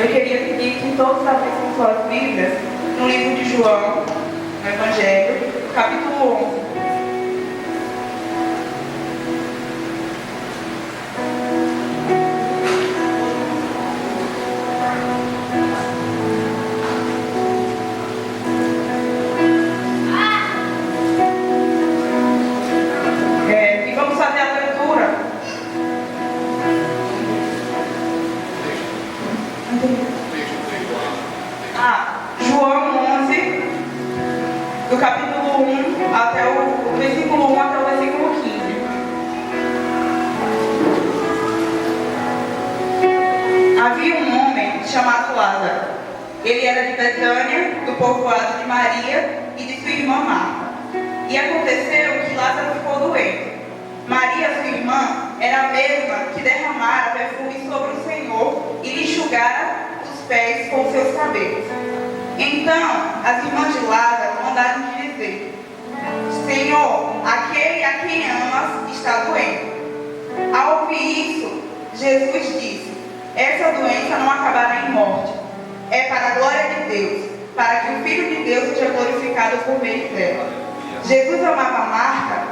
Eu queria pedir que todos abrissem suas Bíblias no livro de João, no Evangelho, capítulo 11. E vamos fazer a leitura. João 11, do capítulo 1 até o versículo 1 até o versículo 15. Havia um homem chamado Lázaro. Ele era de Betânia, do povoado de Maria e de sua irmã Marta. E aconteceu que Lázaro ficou doente. Maria, sua irmã, era a mesma que derramara perfume sobre o Senhor e lhe enxugara os pés com seus cabelos. Então, as irmãs de Lázaro mandaram lhe dizer: Senhor, aquele a quem amas está doente. Ao ouvir isso, Jesus disse: essa doença não acabará em morte. É para a glória de Deus, para que o Filho de Deus seja glorificado por meio dela. Jesus amava Marta,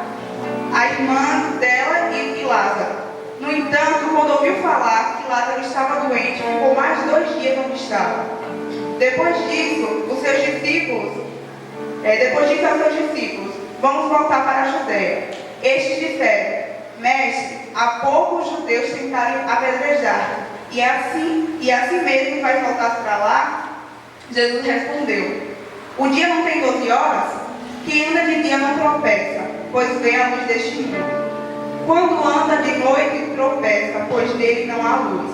a irmã dela e Lázaro. No entanto, quando ouviu falar que Lázaro estava doente, ficou mais 2 dias onde estava. Depois disso, aos seus discípulos, vamos voltar para a Judéia. Estes disseram: Mestre, há pouco os judeus tentaram apedrejar, e assim mesmo vai voltar para lá? Jesus respondeu: o dia não tem 12 horas? Quem anda de dia não tropeça, pois vê a luz deste mundo. Quando anda de noite, tropeça, pois nele não há luz.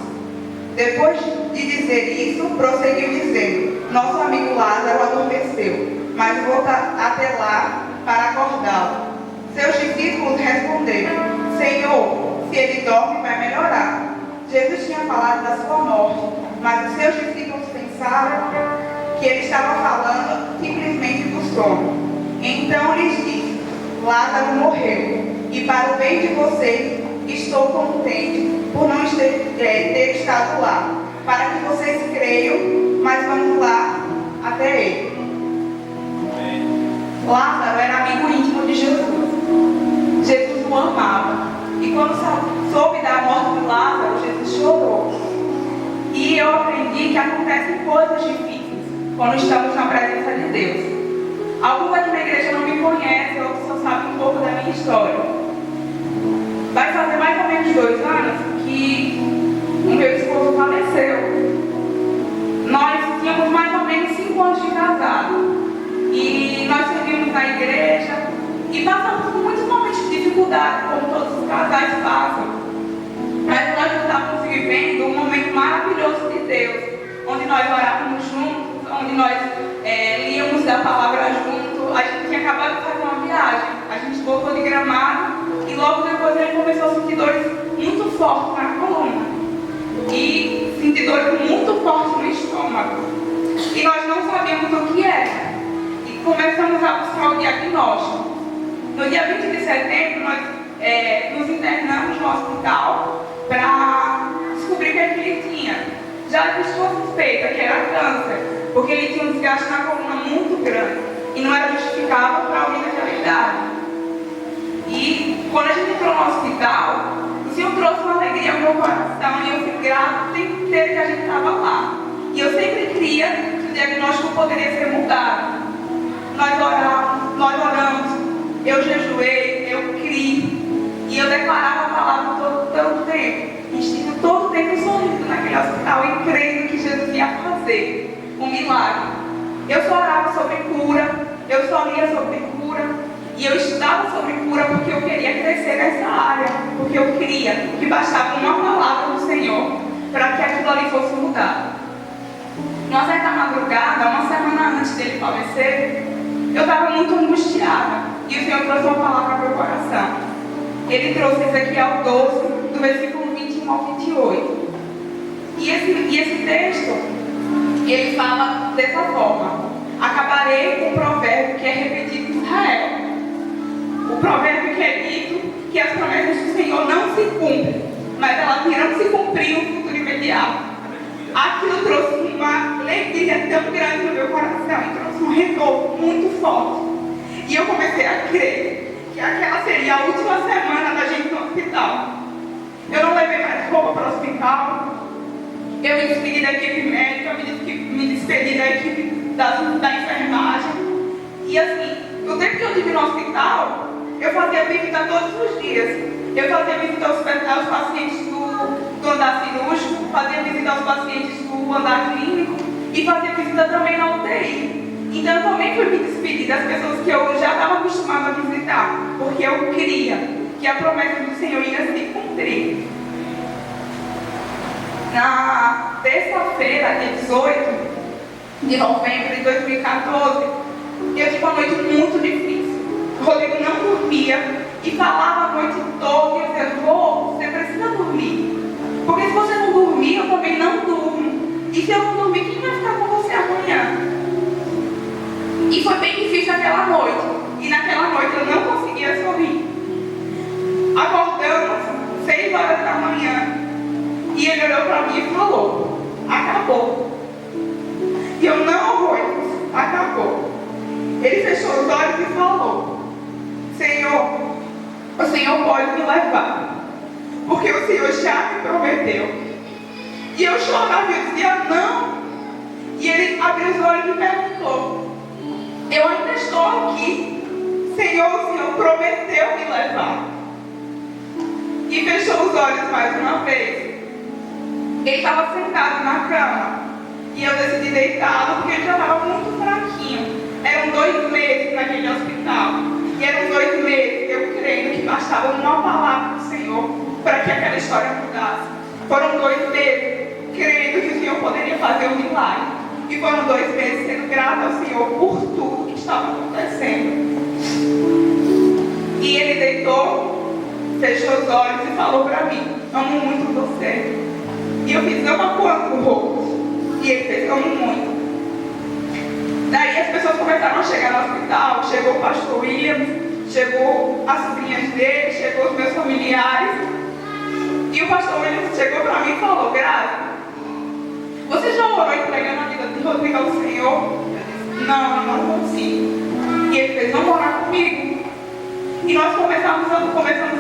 Depois de dizer isso, prosseguiu dizendo: nosso amigo Lázaro adormeceu, mas vou até lá para acordá-lo. Seus discípulos responderam: Senhor, se ele dorme, vai melhorar. Jesus tinha falado da sua morte, mas os seus discípulos pensaram que ele estava falando simplesmente do sono. Então lhes disse: Lázaro morreu, e para o bem de vocês estou contente por não ter estado lá, para que vocês creiam, mas vamos lá até ele. Lázaro era amigo íntimo de Jesus. Jesus o amava. E quando soube da morte de Lázaro, Jesus chorou. E eu aprendi que acontecem coisas difíceis quando estamos na presença de Deus. Alguns aqui na igreja não me conhecem, outros só sabem um pouco da minha história. Vai fazer mais ou menos 2 anos que o meu esposo faleceu. Nós tínhamos mais ou menos 5 anos de casado. E nós servimos na igreja e passamos por muitos momentos de dificuldade, como todos os casais passam. Mas nós estávamos vivendo um momento maravilhoso de Deus, onde nós orávamos juntos, onde nós líamos a palavra juntos. A gente tinha acabado de fazer uma viagem, a gente voltou de Gramado e logo depois ele começou a sentir dores muito fortes na coluna e sentir dores muito fortes no estômago. E nós não sabíamos o que era. E começamos a buscar o diagnóstico. No dia 20 de setembro, nós nos internamos no hospital para descobrir o que ele tinha. Já existia uma suspeita que era câncer, porque ele tinha um desgaste na coluna muito grande e não era justificável para alguém daquela idade. E quando a gente entrou no hospital, o Senhor trouxe uma alegria ao meu coração e eu fui grata o tempo inteiro que a gente estava lá. E eu sempre cria que o diagnóstico poderia ser mudado. Nós oramos, eu jejuei, eu criei e eu declarava a palavra todo o tempo. E estive todo o tempo sorrindo naquele hospital e crendo que Jesus ia fazer um milagre. Eu só orava sobre cura, eu só lia sobre cura e eu estudava sobre cura porque eu queria crescer nessa área, porque eu queria que bastava uma palavra do Senhor para que aquilo ali fosse mudado. Numa certa madrugada, uma semana antes dele falecer, eu estava muito angustiada e o Senhor trouxe uma palavra para o meu coração. Ele trouxe Ezequiel 12, do versículo 21 ao 28. E esse texto, ele fala dessa forma: acabarei com o provérbio que é repetido em Israel. O provérbio que é dito que as promessas do Senhor não se cumprem, mas elas irão se cumprir no futuro imediato. aquilo trouxe uma alegria tão grande no meu coração e trouxe um renovo muito forte. E eu comecei a crer que aquela seria a última semana da gente no hospital. Eu não levei mais roupa para o hospital. Eu me despedi da equipe médica, me despedi da equipe da enfermagem. E assim, no tempo que eu estive no hospital, eu fazia visita todos os dias. Eu fazia visita aos pacientes do andar cirúrgico, fazia visita aos pacientes do andar clínico e fazia visita também na UTI. Então eu também fui me despedir das pessoas que eu já estava acostumada a visitar, porque eu queria que a promessa do Senhor ia se cumprir. Na terça-feira, dia 18 de novembro de 2014, eu tive uma noite muito difícil. O Rodrigo não dormia e falava a noite toda. E eu dizia: você precisa dormir. Porque se você não dormir, eu também não durmo. E se eu não dormir, quem vai ficar com você amanhã? E foi bem difícil aquela noite. E naquela noite eu não conseguia sorrir. Acordamos 6 horas da manhã. E ele olhou para mim e falou: acabou. E eu: não, Rui, acabou. Ele fechou os olhos e falou: Senhor, o Senhor pode me levar, porque o Senhor já me prometeu. E eu chorava e eu dizia: não. E ele abriu os olhos e perguntou: eu ainda estou aqui. Senhor, o Senhor prometeu me levar. E fechou os olhos mais uma vez. Ele estava sentado na cama e eu decidi deitá-lo porque ele já estava muito fraquinho. Eram 2 meses naquele hospital. E eram 2 meses eu crendo que bastava uma palavra do Senhor para que aquela história mudasse. Foram 2 meses crendo que o Senhor poderia fazer um milagre. E foram 2 meses sendo grata ao Senhor por tudo que estava acontecendo. E ele deitou, fechou os olhos e falou para mim: amo muito você. E eu fiz: ama quanto, Rô? E ele fez: amo muito. Daí as pessoas começaram a chegar no hospital. Chegou o pastor William, chegou as sobrinhas dele, chegou os meus familiares. E o pastor William chegou para mim e falou: Graça, você já orou entregando a vida de Rodrigo ao Senhor? Eu disse: não, eu não consigo. E ele fez: vamos orar comigo. E nós começamos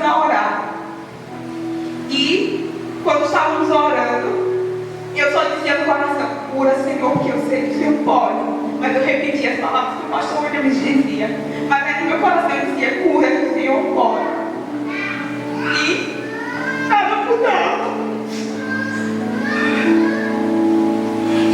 a orar. E quando estávamos orando, eu só dizia no coração: cura, Senhor, porque eu sei que o Senhor pode. Mas eu repetia as palavras que o pastor William me dizia. Mas aí no meu coração eu dizia: cura, que o Senhor pode. E estava mudando.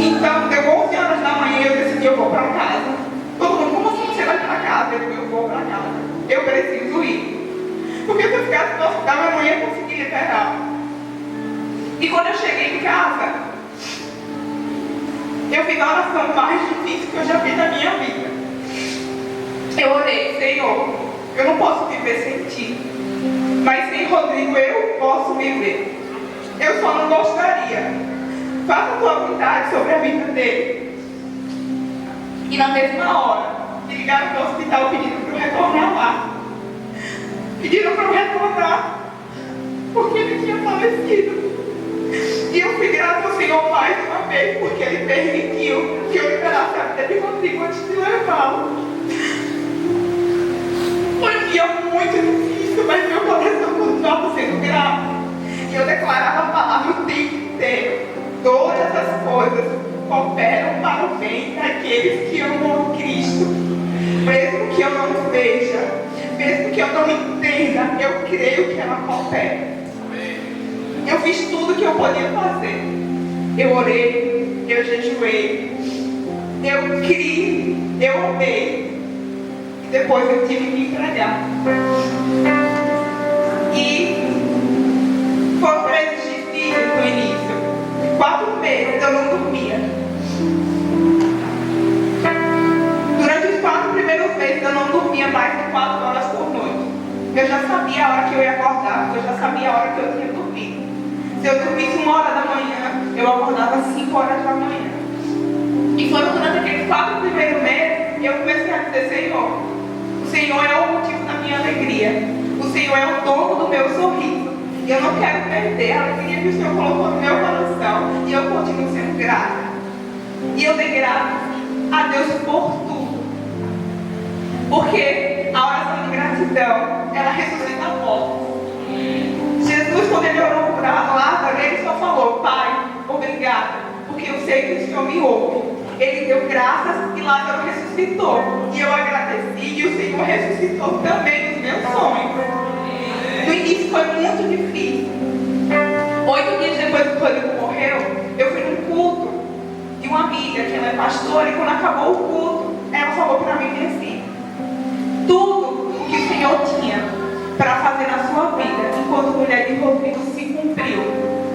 Então, deu 11 horas da manhã e eu decidi: eu vou para casa. Todo mundo: como assim você vai para casa? Eu vou para casa. Eu preciso ir. Porque se eu ficasse no hospital, minha mãe ia conseguir liberar. E quando eu cheguei em casa, eu fiz a oração mais difícil que eu já fiz na minha vida. Eu orei: Senhor, eu não posso viver sem Ti, mas sem Rodrigo eu posso viver. Eu só não gostaria. Faça a Tua vontade sobre a vida dele. E na mesma hora, me ligaram para o hospital pedindo para eu retornar lá. Pediram para eu retornar, porque ele tinha falecido. E eu fui grata ao Senhor mais uma vez, porque Ele permitiu que eu liberasse a vida de Rodrigo antes de levá-lo. Foi um dia muito difícil, mas meu coração continuava sendo grato. E eu declarava a palavra o tempo inteiro: todas as coisas cooperam para o bem daqueles que amam a Cristo. Mesmo que eu não veja, mesmo que eu não entenda, eu creio que ela coopera. Eu fiz tudo que eu podia fazer. Eu orei, eu jejuei, eu criei, eu orei. E depois eu tive que entregar. E foram meses difíceis no início. 4 meses eu não dormia. Durante os 4 primeiros meses eu não dormia mais de 4 horas por noite. Eu já sabia a hora que eu ia acordar, eu já sabia a hora que eu tinha dormido. Se eu dormisse 1 hora da manhã, eu acordava às 5 horas da manhã. E foram durante aqueles 4 primeiros meses, eu comecei a dizer: Senhor, o Senhor é o motivo da minha alegria. O Senhor é o dono do meu sorriso. E eu não quero perder a alegria que o Senhor colocou no meu coração. E eu continuo sendo grata. E eu dei graças a Deus por tudo. Porque a oração de gratidão, ela ressuscita mortos. Jesus, quando ele orou por Lázaro, ele só falou: Pai, obrigado, porque eu sei que o Senhor me ouve. Ele deu graças e Lázaro ressuscitou. E eu agradeci e o Senhor ressuscitou também os meus sonhos. No início foi muito difícil. 8 dias depois que o Rodrigo morreu, eu fui num culto de uma amiga, que ela é pastora, e quando acabou o culto, ela falou para mim assim: tudo o que o Senhor tinha para fazer na sua vida, enquanto mulher de Rodrigo, se cumpriu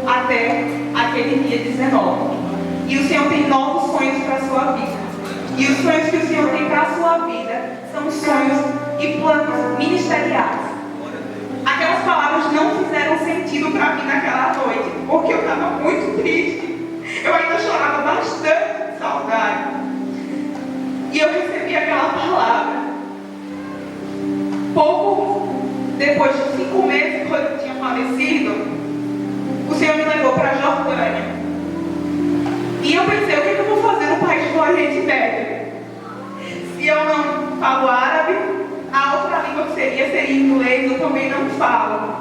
até aquele dia 19. E o Senhor tem novos sonhos para a sua vida. E os sonhos que o Senhor tem para a sua vida são sonhos e planos ministeriais. Aquelas palavras não fizeram sentido para mim naquela noite, porque eu estava muito triste. Eu ainda chorava bastante de saudade. E eu recebi aquela palavra. Pouco depois de 5 meses que eu tinha falecido, o Senhor me levou para a Jordânia. E eu pensei: o que eu vou fazer no país do Oriente Médio? Se eu não falo árabe, a outra língua que seria inglês, eu também não falo.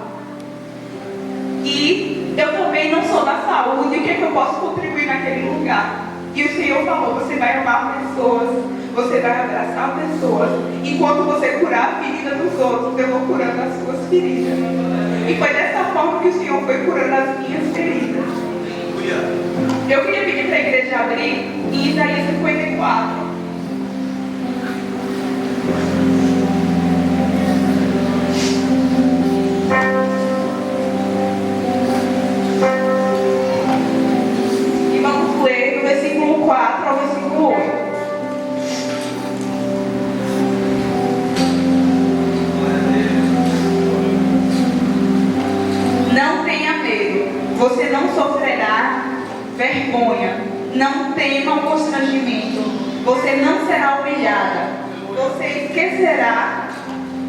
E eu também não sou da saúde, o que eu posso contribuir naquele lugar? E o Senhor falou: você vai amar pessoas, você vai abraçar pessoas. Enquanto você curar a ferida dos outros, eu vou curando as suas feridas. E foi dessa forma que o Senhor foi curando as minhas feridas. Eu queria pedir para a igreja abrir em Isaías 54. E vamos ler do versículo 4 ao versículo 8. Não tenha medo, você não sofrerá vergonha, não tema o constrangimento, você não será humilhada, você esquecerá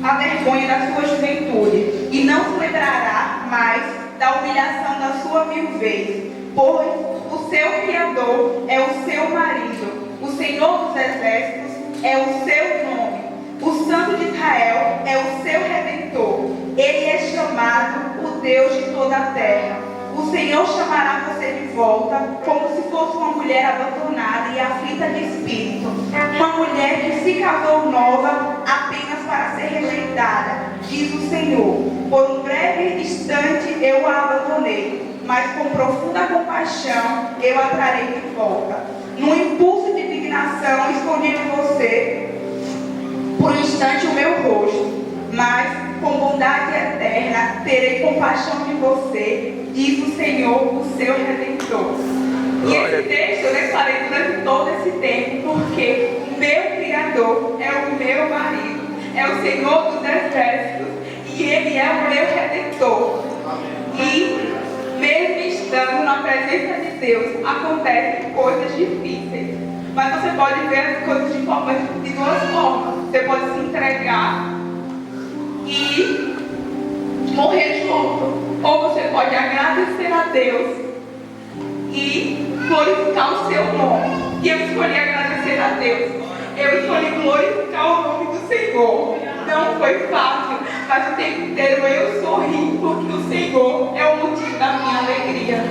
a vergonha da sua juventude e não se lembrará mais da humilhação da sua viuvez, pois o seu Criador é o seu marido, o Senhor dos Exércitos é o seu nome, o Santo de Israel é o seu Redentor, ele é chamado o Deus de toda a terra. O Senhor chamará você de volta, como se fosse uma mulher abandonada e aflita de espírito. Uma mulher que se casou nova apenas para ser rejeitada, diz o Senhor. Por um breve instante eu a abandonei, mas com profunda compaixão eu a trarei de volta. Num impulso de indignação escondi de você por um instante o meu rosto, mas com bondade eterna terei compaixão de você, diz o Senhor, o seu Redentor. E esse texto eu declarei durante todo esse tempo, porque o meu Criador é o meu marido, é o Senhor dos Exércitos, e Ele é o meu Redentor. E mesmo estando na presença de Deus, acontecem coisas difíceis. Mas você pode ver as coisas de duas formas. Você pode se entregar e morrer junto, ou você pode agradecer a Deus e glorificar o seu nome. E eu escolhi agradecer a Deus, eu escolhi glorificar o nome do Senhor. Não foi fácil, mas o tempo inteiro eu sorri, porque o Senhor é o motivo da minha alegria.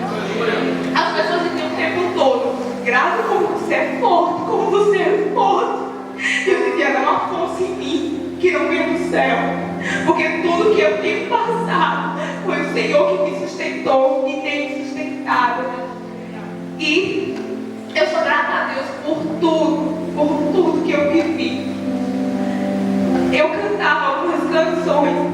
As pessoas dizem o tempo todo: Graça, como você é forte, como você é forte. Eu dizia: não há força em mim que não vem do céu, porque tudo que eu tenho passado foi o Senhor que me sustentou e tem me sustentado. E eu sou grata a Deus por tudo que eu vivi. Eu cantava algumas canções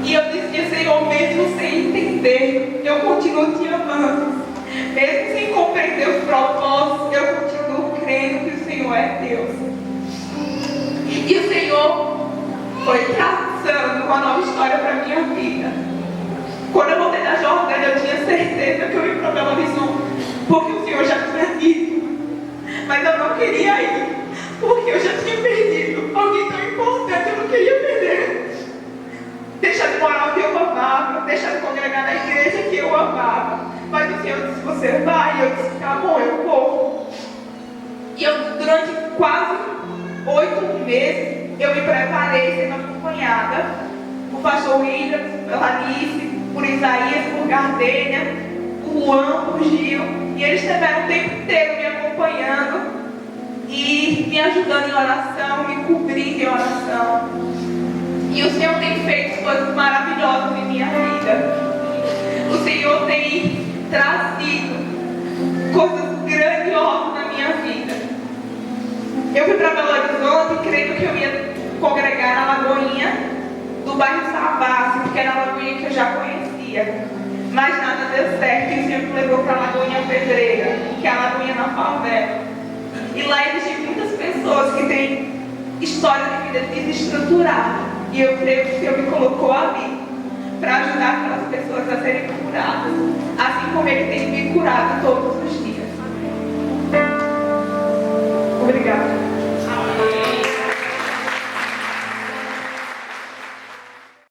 e eu dizia: Senhor, mesmo sem entender, eu continuo te amando. Mesmo sem compreender os propósitos, eu continuo crendo que o Senhor é Deus. E o Senhor foi traçando uma nova história para a minha vida. Quando eu voltei da Jordânia, eu tinha 8 meses eu me preparei sendo acompanhada por pastor William, pela Alice, por Isaías, por Gardênia, por Juan, por Gil, e eles tiveram o tempo inteiro me acompanhando e me ajudando em oração, me cobrindo em oração. E o Senhor tem feito coisas maravilhosas em minha vida. O Senhor tem trazido coisas grandiosas na minha vida. Eu fui para Belo Horizonte crendo que eu ia congregar na Lagoinha do bairro Savassi, porque era a Lagoinha que eu já conhecia. Mas nada deu certo e o Senhor me levou para a Lagoinha Pedreira, que é a Lagoinha na favela. E lá existem muitas pessoas que têm história de vida desestruturada. E eu creio que o Senhor me colocou ali para ajudar aquelas pessoas a serem curadas, assim como Ele tem me curado todos os dias. Obrigada.